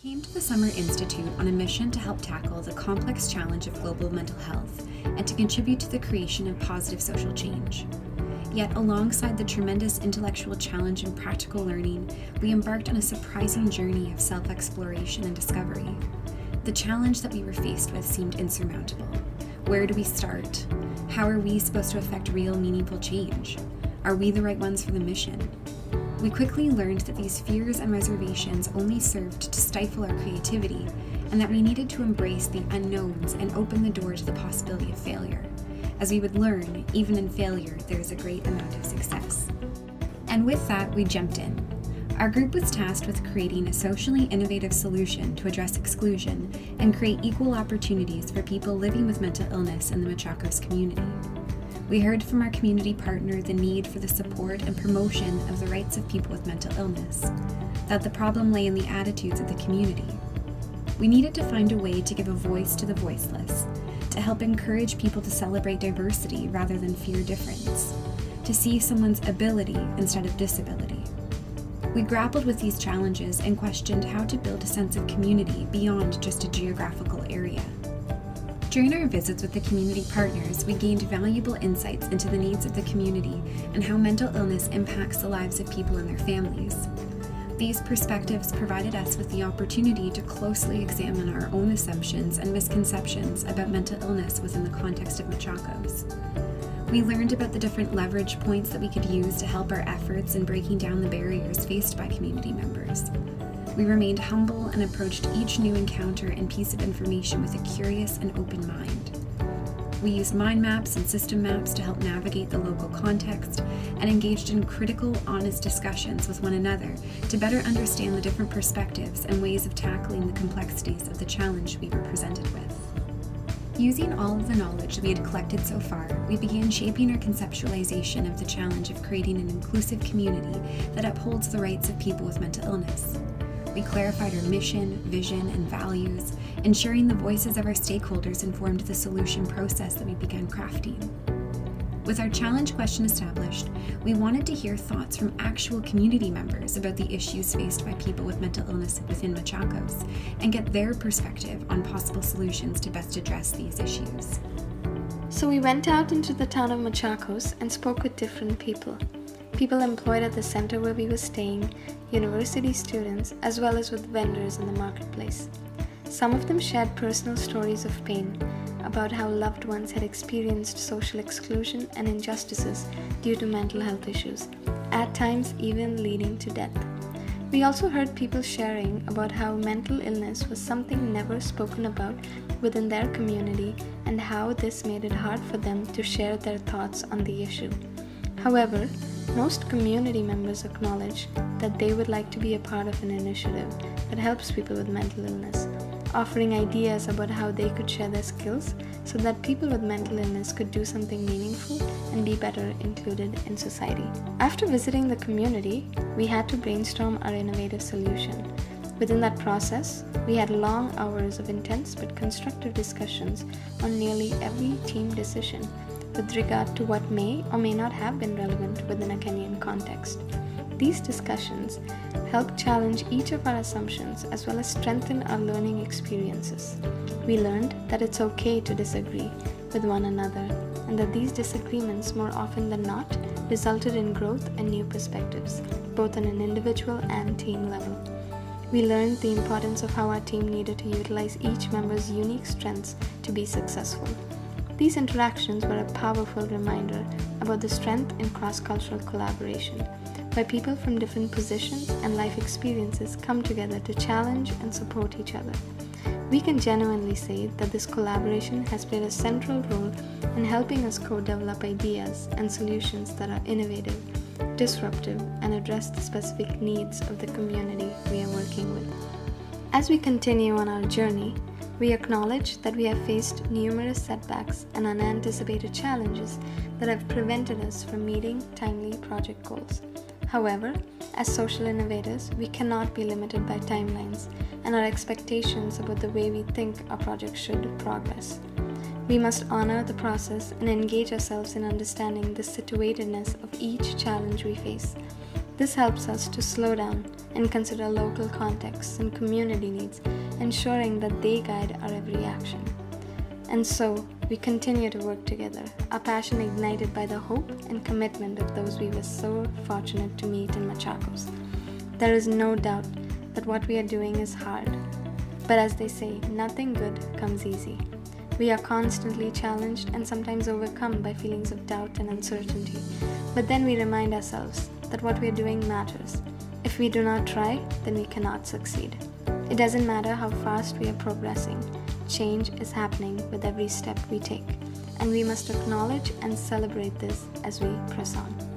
Came to the Summer Institute on a mission to help tackle the complex challenge of global mental health and to contribute to the creation of positive social change. Yet, alongside the tremendous intellectual challenge and practical learning, we embarked on a surprising journey of self-exploration and discovery. The challenge that we were faced with seemed insurmountable. Where do we start? How are we supposed to affect real, meaningful change? Are we the right ones for the mission? We quickly learned that these fears and reservations only served to stifle our creativity, and that we needed to embrace the unknowns and open the door to the possibility of failure. As we would learn, even in failure, there is a great amount of success. And with that, we jumped in. Our group was tasked with creating a socially innovative solution to address exclusion and create equal opportunities for people living with mental illness in the Machakos community. We heard from our community partner the need for the support and promotion of the rights of people with mental illness, that the problem lay in the attitudes of the community. We needed to find a way to give a voice to the voiceless, to help encourage people to celebrate diversity rather than fear difference, to see someone's ability instead of disability. We grappled with these challenges and questioned how to build a sense of community beyond just a geographical area. During our visits with the community partners, we gained valuable insights into the needs of the community and how mental illness impacts the lives of people and their families. These perspectives provided us with the opportunity to closely examine our own assumptions and misconceptions about mental illness within the context of Machakos. We learned about the different leverage points that we could use to help our efforts in breaking down the barriers faced by community members. We remained humble and approached each new encounter and piece of information with a curious and open mind. We used mind maps and system maps to help navigate the local context and engaged in critical, honest discussions with one another to better understand the different perspectives and ways of tackling the complexities of the challenge we were presented with. Using all of the knowledge we had collected so far, we began shaping our conceptualization of the challenge of creating an inclusive community that upholds the rights of people with mental illness. We clarified our mission, vision, and values, ensuring the voices of our stakeholders informed the solution process that we began crafting. With our challenge question established, we wanted to hear thoughts from actual community members about the issues faced by people with mental illness within Machakos and get their perspective on possible solutions to best address these issues. So we went out into the town of Machakos and spoke with different people. People employed at the center where we were staying, university students, as well as with vendors in the marketplace. Some of them shared personal stories of pain about how loved ones had experienced social exclusion and injustices due to mental health issues, at times even leading to death. We also heard people sharing about how mental illness was something never spoken about within their community and how this made it hard for them to share their thoughts on the issue. However, most community members acknowledge that they would like to be a part of an initiative that helps people with mental illness, offering ideas about how they could share their skills so that people with mental illness could do something meaningful and be better included in society. After visiting the community, we had to brainstorm our innovative solution. Within that process, we had long hours of intense but constructive discussions on nearly every team decision with regard to what may or may not have been relevant within a Kenyan context. These discussions help challenge each of our assumptions as well as strengthen our learning experiences. We learned that it's okay to disagree with one another and that these disagreements more often than not resulted in growth and new perspectives, both on an individual and team level. We learned the importance of how our team needed to utilize each member's unique strengths to be successful. These interactions were a powerful reminder about the strength in cross-cultural collaboration, where people from different positions and life experiences come together to challenge and support each other. We can genuinely say that this collaboration has played a central role in helping us co-develop ideas and solutions that are innovative, disruptive, and address the specific needs of the community we are working with. As we continue on our journey, we acknowledge that we have faced numerous setbacks and unanticipated challenges that have prevented us from meeting timely project goals. However, as social innovators, we cannot be limited by timelines and our expectations about the way we think our project should progress. We must honor the process and engage ourselves in understanding the situatedness of each challenge we face. This helps us to slow down, and consider local contexts and community needs, ensuring that they guide our every action. And so, we continue to work together, our passion ignited by the hope and commitment of those we were so fortunate to meet in Machakos. There is no doubt that what we are doing is hard. But as they say, nothing good comes easy. We are constantly challenged and sometimes overcome by feelings of doubt and uncertainty. But then we remind ourselves that what we are doing matters. If we do not try, then we cannot succeed. It doesn't matter how fast we are progressing. Change is happening with every step we take, and we must acknowledge and celebrate this as we press on.